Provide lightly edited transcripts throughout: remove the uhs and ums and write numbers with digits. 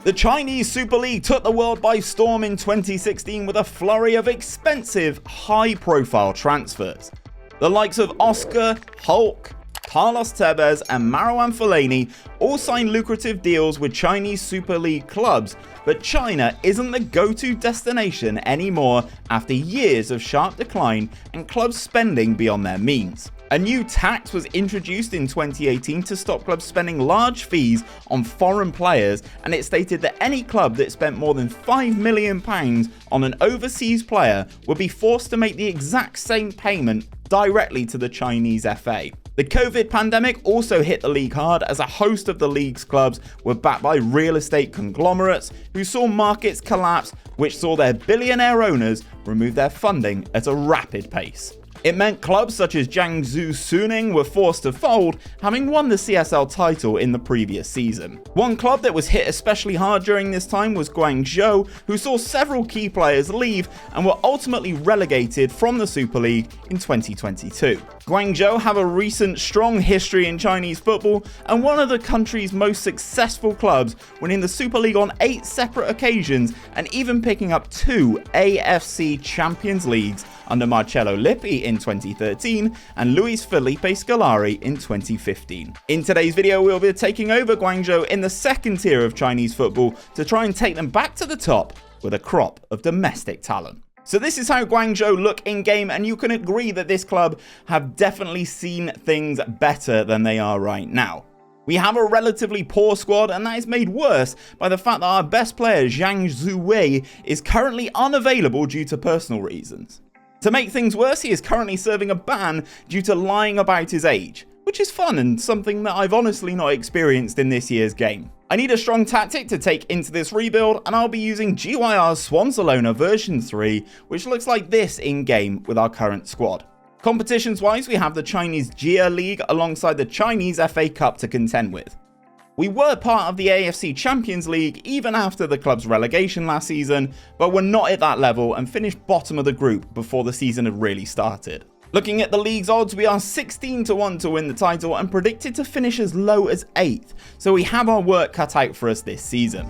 The Chinese Super League took the world by storm in 2016 with a flurry of expensive, high-profile transfers. The likes of Oscar, Hulk, Carlos Tevez and Marouane Fellaini all signed lucrative deals with Chinese Super League clubs, but China isn't the go-to destination anymore after years of sharp decline and clubs spending beyond their means. A new tax was introduced in 2018 to stop clubs spending large fees on foreign players, and it stated that any club that spent more than £5 million on an overseas player would be forced to make the exact same payment directly to the Chinese FA. The COVID pandemic also hit the league hard, as a host of the league's clubs were backed by real estate conglomerates who saw markets collapse, which saw their billionaire owners remove their funding at a rapid pace. It meant clubs such as Jiangsu Suning were forced to fold, having won the CSL title in the previous season. One club that was hit especially hard during this time was Guangzhou, who saw several key players leave and were ultimately relegated from the Super League in 2022. Guangzhou have a recent strong history in Chinese football and one of the country's most successful clubs, winning the Super League on 8 separate occasions and even picking up 2 AFC Champions Leagues under Marcello Lippi in 2013 and Luis Felipe Scolari in 2015. In today's video, we'll be taking over Guangzhou in the second tier of Chinese football to try and take them back to the top with a crop of domestic talent. So this is how Guangzhou look in game, and you can agree that this club have definitely seen things better than they are right now. We have a relatively poor squad, and that is made worse by the fact that our best player, Jiangsu Suning, is currently unavailable due to personal reasons. To make things worse, he is currently serving a ban due to lying about his age, which is fun and something that I've honestly not experienced in this year's game. I need a strong tactic to take into this rebuild, and I'll be using GYR's Swansalona version 3, which looks like this in game with our current squad. Competitions wise, we have the Chinese Jia League alongside the Chinese FA Cup to contend with. We were part of the AFC Champions League even after the club's relegation last season, but we're not at that level and finished bottom of the group before the season had really started. Looking at the league's odds, we are 16-1 to win the title and predicted to finish as low as 8th, so we have our work cut out for us this season.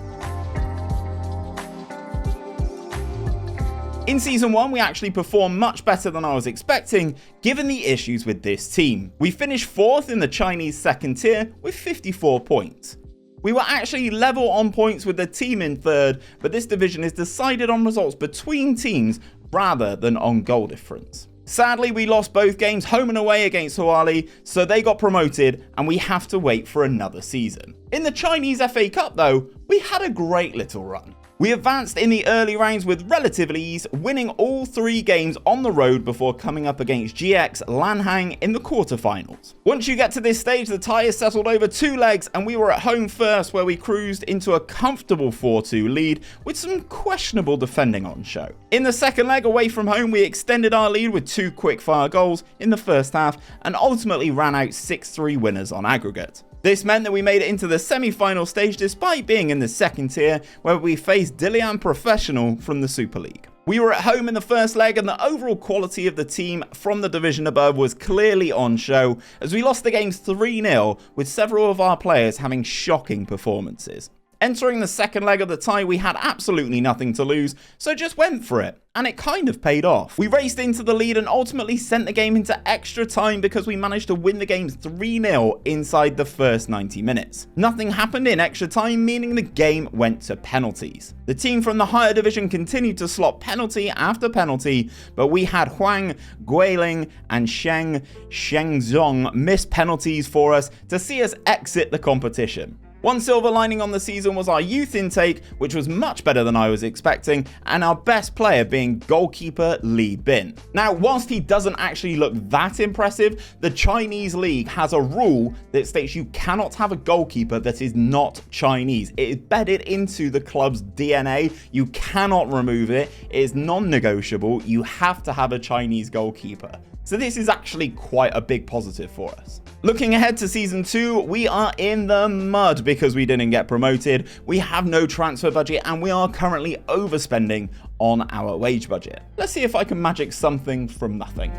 In Season 1, we actually performed much better than I was expecting, given the issues with this team. We finished 4th in the Chinese second tier with 54 points. We were actually level on points with the team in 3rd, but this division is decided on results between teams rather than on goal difference. Sadly, we lost both games home and away against Huali, so they got promoted and we have to wait for another season. In the Chinese FA Cup though, we had a great little run. We advanced in the early rounds with relative ease, winning all 3 games on the road before coming up against GX Lanhang in the quarterfinals. Once you get to this stage, the tie is settled over 2 legs, and we were at home first, where we cruised into a comfortable 4-2 lead with some questionable defending on show. In the second leg away from home, we extended our lead with 2 quick-fire goals in the first half and ultimately ran out 6-3 winners on aggregate. This meant that we made it into the semi-final stage despite being in the second tier, where we faced Dilian Professional from the Super League. We were at home in the first leg, and the overall quality of the team from the division above was clearly on show, as we lost the games 3-0, with several of our players having shocking performances. Entering the second leg of the tie, we had absolutely nothing to lose, so just went for it, and it kind of paid off. We raced into the lead and ultimately sent the game into extra time because we managed to win the games 3-0 inside the first 90 minutes. Nothing happened in extra time, meaning the game went to penalties. The team from the higher division continued to slot penalty after penalty, but we had Huang, Guiling and Shengzhong miss penalties for us to see us exit the competition. One silver lining on the season was our youth intake, which was much better than I was expecting, and our best player being goalkeeper Li Bin. Now, whilst he doesn't actually look that impressive, the Chinese league has a rule that states you cannot have a goalkeeper that is not Chinese. It is bedded into the club's DNA. You cannot remove it. It is non-negotiable. You have to have a Chinese goalkeeper. So this is actually quite a big positive for us. Looking ahead to Season 2, we are in the mud because we didn't get promoted, we have no transfer budget, and we are currently overspending on our wage budget. Let's see if I can magic something from nothing.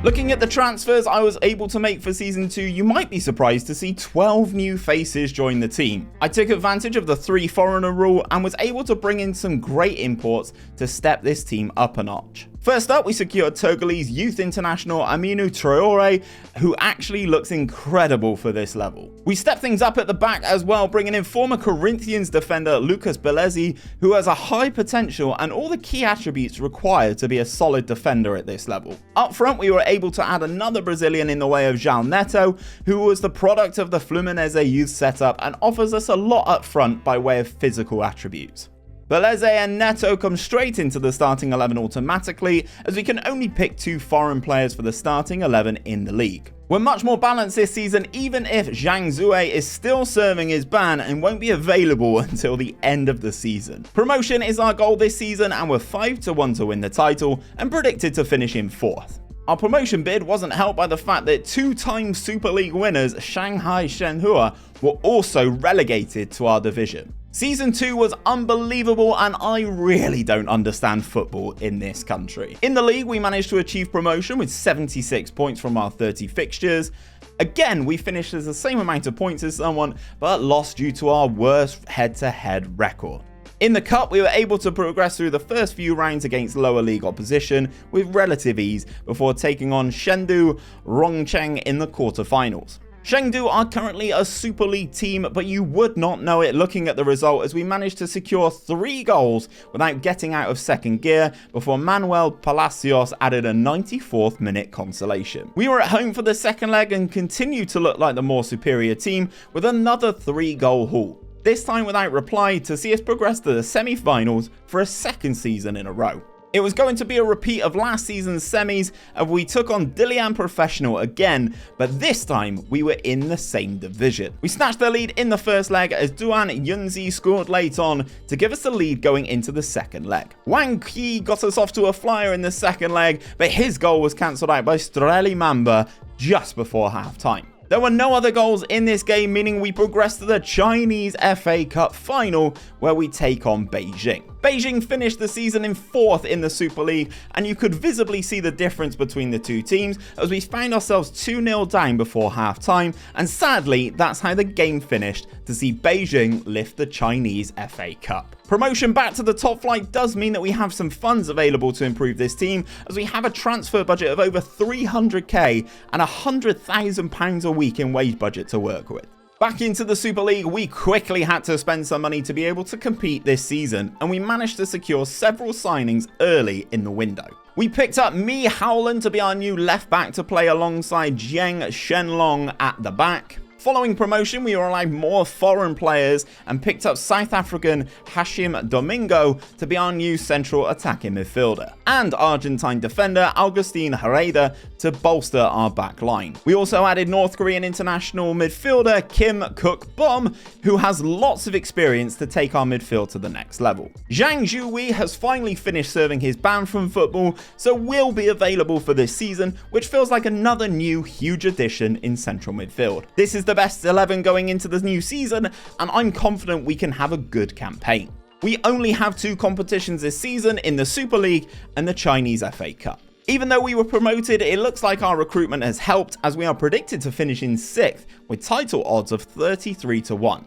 Looking at the transfers I was able to make for Season 2, you might be surprised to see 12 new faces join the team. I took advantage of the 3 foreigner rule and was able to bring in some great imports to step this team up a notch. First up, we secured Togolese youth international Aminu Traore, who actually looks incredible for this level. We stepped things up at the back as well, bringing in former Corinthians defender Lucas Belezi, who has a high potential and all the key attributes required to be a solid defender at this level. Up front, we were able to add another Brazilian in the way of João Neto, who was the product of the Fluminense youth setup and offers us a lot up front by way of physical attributes. Beleze and Neto come straight into the starting 11 automatically, as we can only pick 2 foreign players for the starting 11 in the league. We're much more balanced this season, even if Jiangsu is still serving his ban and won't be available until the end of the season. Promotion is our goal this season, and we're 5-1 to win the title and predicted to finish in 4th. Our promotion bid wasn't helped by the fact that 2-time Super League winners Shanghai Shenhua were also relegated to our division. Season 2 was unbelievable, and I really don't understand football in this country. In the league, we managed to achieve promotion with 76 points from our 30 fixtures. Again, we finished as the same amount of points as someone, but lost due to our worst head-to-head record. In the cup, we were able to progress through the first few rounds against lower league opposition with relative ease before taking on Chengdu Rongcheng in the quarterfinals. Chengdu are currently a Super League team, but you would not know it looking at the result, as we managed to secure 3 goals without getting out of second gear before Manuel Palacios added a 94th minute consolation. We were at home for the second leg and continued to look like the more superior team with another 3-goal haul, this time without reply, to see us progress to the semi-finals for a second season in a row. It was going to be a repeat of last season's semis, and we took on Dilian Professional again, but this time we were in the same division. We snatched the lead in the first leg as Duan Yunzi scored late on to give us the lead going into the second leg. Wang Qi got us off to a flyer in the second leg, but his goal was cancelled out by Streli Mamba just before half-time. There were no other goals in this game, meaning we progressed to the Chinese FA Cup final, where we take on Beijing. Beijing finished the season in 4th in the Super League, and you could visibly see the difference between the two teams as we found ourselves 2-0 down before half-time, and sadly, that's how the game finished, to see Beijing lift the Chinese FA Cup. Promotion back to the top flight does mean that we have some funds available to improve this team, as we have a transfer budget of over 300k and £100,000 a week in wage budget to work with. Back into the Super League, we quickly had to spend some money to be able to compete this season, and we managed to secure several signings early in the window. We picked up Mi Howland to be our new left back to play alongside Jiang Shenlong at the back. Following promotion, we were allowed more foreign players and picked up South African Hashim Domingo to be our new central attacking midfielder, and Argentine defender Augustin Herrera to bolster our back line. We also added North Korean international midfielder Kim Kook-bom, who has lots of experience to take our midfield to the next level. Zhang Zhuyi has finally finished serving his ban from football, so will be available for this season, which feels like another new huge addition in central midfield. This is the best 11 going into the new season, and I'm confident we can have a good campaign. We only have 2 competitions this season in the Super League and the Chinese FA Cup. Even though we were promoted, it looks like our recruitment has helped, as we are predicted to finish in 6th with title odds of 33-1.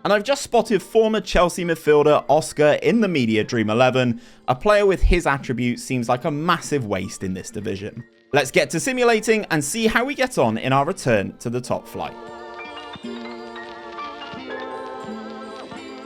And I've just spotted former Chelsea midfielder Oscar in the media Dream 11. A player with his attributes seems like a massive waste in this division. Let's get to simulating and see how we get on in our return to the top flight.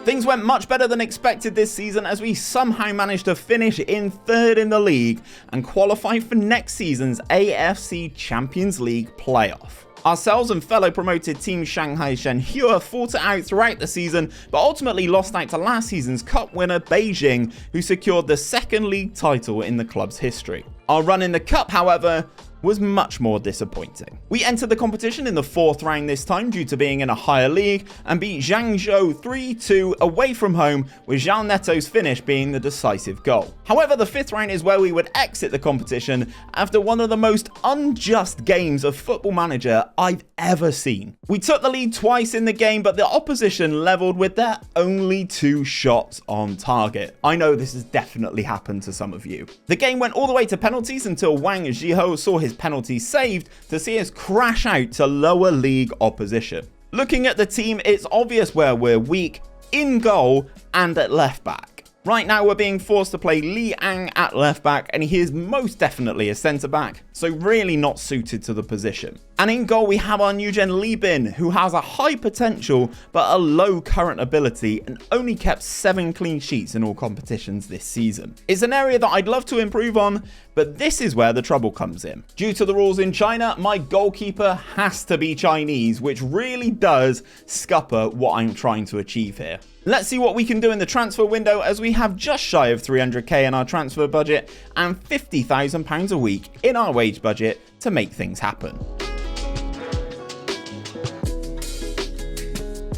Things went much better than expected this season, as we somehow managed to finish in 3rd in the league and qualify for next season's AFC Champions League playoff. Ourselves and fellow promoted team Shanghai Shenhua fought it out throughout the season, but ultimately lost out to last season's cup winner Beijing, who secured the 2nd league title in the club's history. Our run in the cup, however, was much more disappointing. We entered the competition in the 4th round this time due to being in a higher league, and beat Guangzhou 3-2 away from home, with João Neto's finish being the decisive goal. However, the 5th round is where we would exit the competition after one of the most unjust games of Football Manager I've ever seen. We took the lead twice in the game, but the opposition levelled with their only 2 shots on target. I know this has definitely happened to some of you. The game went all the way to penalties until Wang Zhiho saw his with penalties saved to see us crash out to lower league opposition. Looking at the team, it's obvious where we're weak: in goal and at left back. Right now we're being forced to play Li Ang at left back, and he is most definitely a centre back, so really not suited to the position. And in goal we have our new gen Li Bin, who has a high potential but a low current ability and only kept 7 clean sheets in all competitions this season. It's an area that I'd love to improve on, but this is where the trouble comes in. Due to the rules in China, my goalkeeper has to be Chinese, which really does scupper what I'm trying to achieve here. Let's see what we can do in the transfer window, as we have just shy of 300k in our transfer budget and £50,000 a week in our wage budget to make things happen.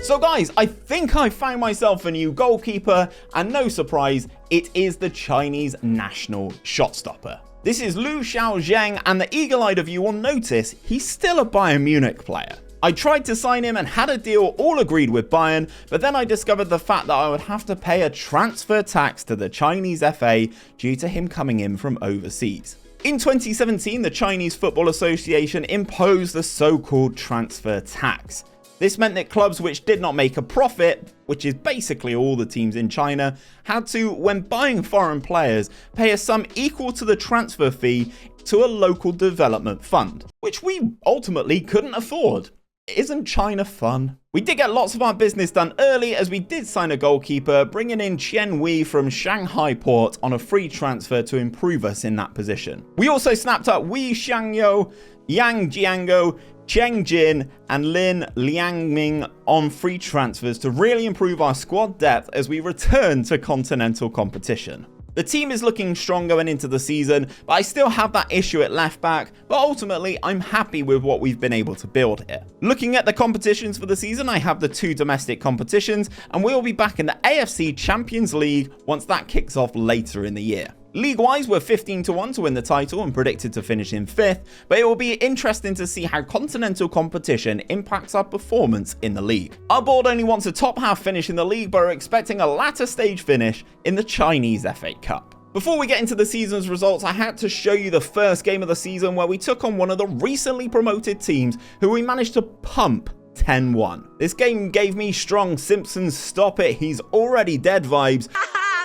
So guys, I think I found myself a new goalkeeper, and no surprise, it is the Chinese national shot stopper. This is Lu Xiaozheng, and the eagle-eyed of you will notice he's still a Bayern Munich player. I tried to sign him and had a deal all agreed with Bayern, but then I discovered the fact that I would have to pay a transfer tax to the Chinese FA due to him coming in from overseas. In 2017, the Chinese Football Association imposed the so-called transfer tax. This meant that clubs which did not make a profit, which is basically all the teams in China, had to, when buying foreign players, pay a sum equal to the transfer fee to a local development fund, which we ultimately couldn't afford. Isn't China fun? We did get lots of our business done early, as we did sign a goalkeeper, bringing in Chen Wei from Shanghai Port on a free transfer to improve us in that position. We also snapped up Wei Xiangyou, Yang Jiango, Cheng Jin and Lin Liangming on free transfers to really improve our squad depth as we return to Continental competition. The team is looking strong going into the season, but I still have that issue at left back, but ultimately I'm happy with what we've been able to build here. Looking at the competitions for the season, I have the 2 domestic competitions, and we'll be back in the AFC Champions League once that kicks off later in the year. League-wise, we're 15-1 to win the title and predicted to finish in 5th, but it will be interesting to see how continental competition impacts our performance in the league. Our board only wants a top half finish in the league, but are expecting a latter stage finish in the Chinese FA Cup. Before we get into the season's results, I had to show you the first game of the season where we took on one of the recently promoted teams who we managed to pump 10-1. This game gave me strong Simpsons stop it, he's already dead vibes.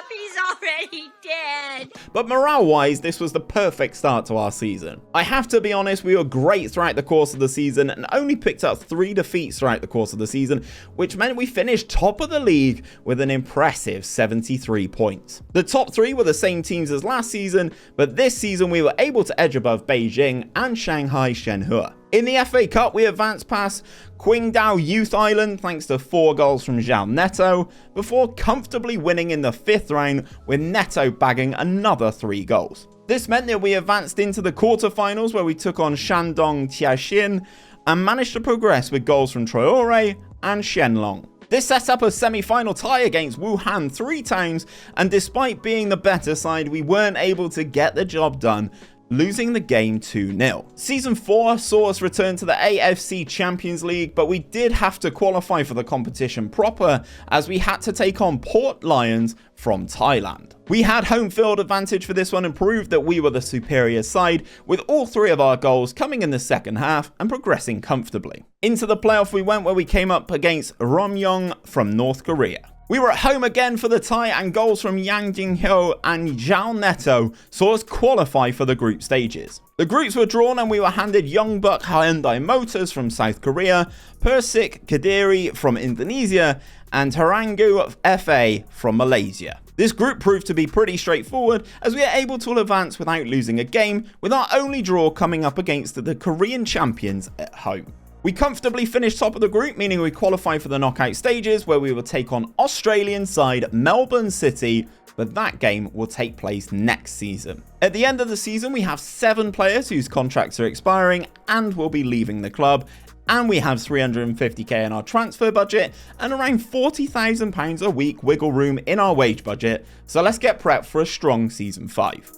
He's already dead. But morale-wise, this was the perfect start to our season. I have to be honest, we were great throughout the course of the season and only picked up 3 defeats throughout the course of the season, which meant we finished top of the league with an impressive 73 points. The top 3 were the same teams as last season, but this season we were able to edge above Beijing and Shanghai Shenhua. In the FA Cup, we advanced past Qingdao Youth Island thanks to 4 goals from Zhao Neto, before comfortably winning in the 5th round with Neto bagging another 3 goals. This meant that we advanced into the quarterfinals where we took on Shandong Tiaxin and managed to progress with goals from Traore and Shenlong. This set up a semi-final tie against Wuhan 3 times, and despite being the better side, we weren't able to get the job done, losing the game 2-0. Season 4 saw us return to the AFC Champions League, but we did have to qualify for the competition proper, as we had to take on Port Lions from Thailand. We had home field advantage for this one and proved that we were the superior side, with all 3 of our goals coming in the second half and progressing comfortably. Into the playoff we went, where we came up against Romyong from North Korea. We were at home again for the tie, and goals from Yang Jinghyo and Zhao Neto saw us qualify for the group stages. The groups were drawn and we were handed Youngbuck Hyundai Motors from South Korea, Persik Kediri from Indonesia, and Terengganu FA from Malaysia. This group proved to be pretty straightforward, as we are able to advance without losing a game, with our only draw coming up against the Korean champions at home. We comfortably finished top of the group, meaning we qualify for the knockout stages, where we will take on Australian side Melbourne City, but that game will take place next season. At the end of the season, we have 7 players whose contracts are expiring and will be leaving the club, and we have 350k in our transfer budget and around £40,000 a week wiggle room in our wage budget, so let's get prepped for a strong season 5.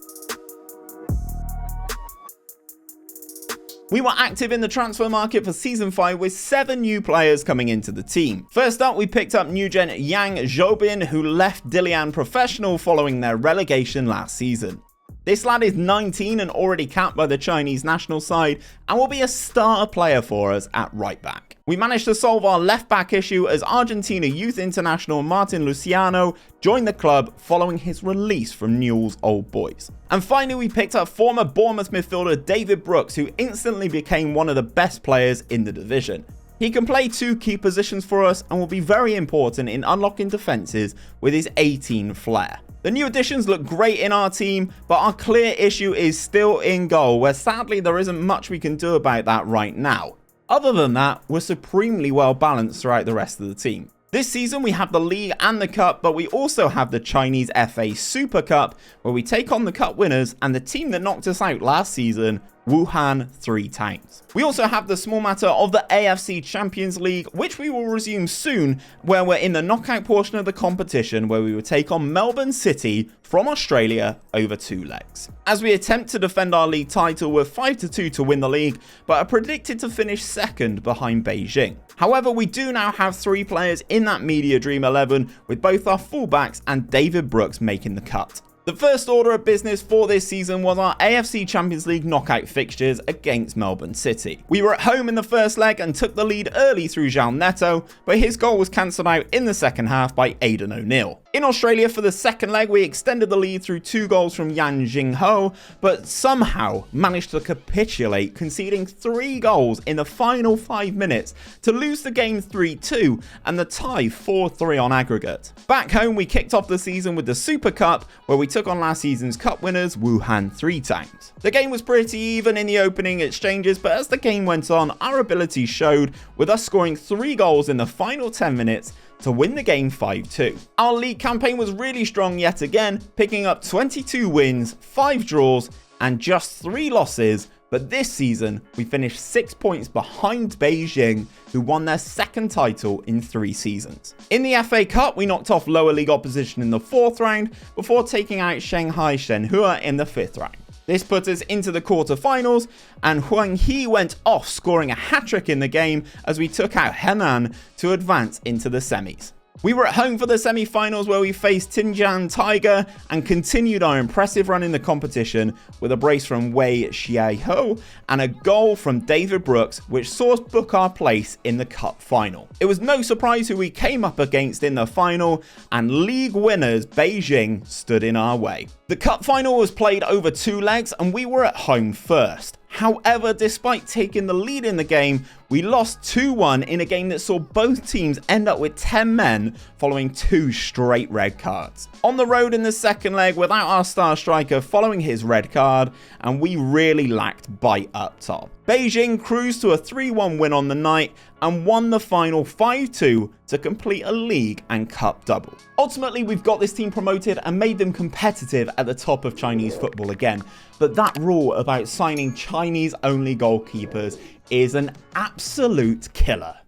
We were active in the transfer market for Season 5 with 7 new players coming into the team. First up, we picked up new gen Yang Zhobin, who left Dilian Professional following their relegation last season. This lad is 19 and already capped by the Chinese national side and will be a star player for us at right back. We managed to solve our left back issue as Argentina youth international Martin Luciano joined the club following his release from Newell's Old Boys. And finally we picked up former Bournemouth midfielder David Brooks, who instantly became one of the best players in the division. He can play 2 key positions for us and will be very important in unlocking defences with his 18 flair. The new additions look great in our team, but our clear issue is still in goal, where sadly there isn't much we can do about that right now. Other than that, we're supremely well balanced throughout the rest of the team. This season we have the league and the cup, but we also have the Chinese FA Super Cup, where we take on the cup winners and the team that knocked us out last season, Wuhan 3 times. We also have the small matter of the AFC Champions League, which we will resume soon, where we're in the knockout portion of the competition, where we will take on Melbourne City from Australia over 2 legs. As we attempt to defend our league title, we're 5-2 to win the league, but are predicted to finish second behind Beijing. However, we do now have 3 players in that Media Dream 11, with both our fullbacks and David Brooks making the cut. The first order of business for this season was our AFC Champions League knockout fixtures against Melbourne City. We were at home in the first leg and took the lead early through João Neto, but his goal was cancelled out in the second half by Aidan O'Neill. In Australia for the second leg, we extended the lead through 2 goals from Yan Jingho, but somehow managed to capitulate, conceding 3 goals in the final 5 minutes to lose the game 3-2 and the tie 4-3 on aggregate. Back home, we kicked off the season with the Super Cup, where we took on last season's cup winners Wuhan 3 times. The game was pretty even in the opening exchanges, but as the game went on, our ability showed, with us scoring 3 goals in the final 10 minutes to win the game 5-2. Our league campaign was really strong yet again, picking up 22 wins, 5 draws, and just 3 losses, but this season we finished 6 points behind Beijing, who won their second title in 3 seasons. In the FA Cup, we knocked off lower league opposition in the 4th round before taking out Shanghai Shenhua in the 5th round. This put us into the quarterfinals, and Huang He went off scoring a hat-trick in the game as we took out Henan to advance into the semis. We were at home for the semi-finals, where we faced Tianjin Tiger and continued our impressive run in the competition with a brace from Wei Xiaoho and a goal from David Brooks, which saw us book our place in the cup final. It was no surprise who we came up against in the final, and league winners Beijing stood in our way. The cup final was played over 2 legs and we were at home first. However, despite taking the lead in the game, we lost 2-1 in a game that saw both teams end up with 10 men following 2 straight red cards. On the road in the second leg without our star striker following his red card, and we really lacked bite up top. Beijing cruised to a 3-1 win on the night and won the final 5-2 to complete a league and cup double. Ultimately, we've got this team promoted and made them competitive at the top of Chinese football again, but that rule about signing Chinese-only goalkeepers is an absolute killer.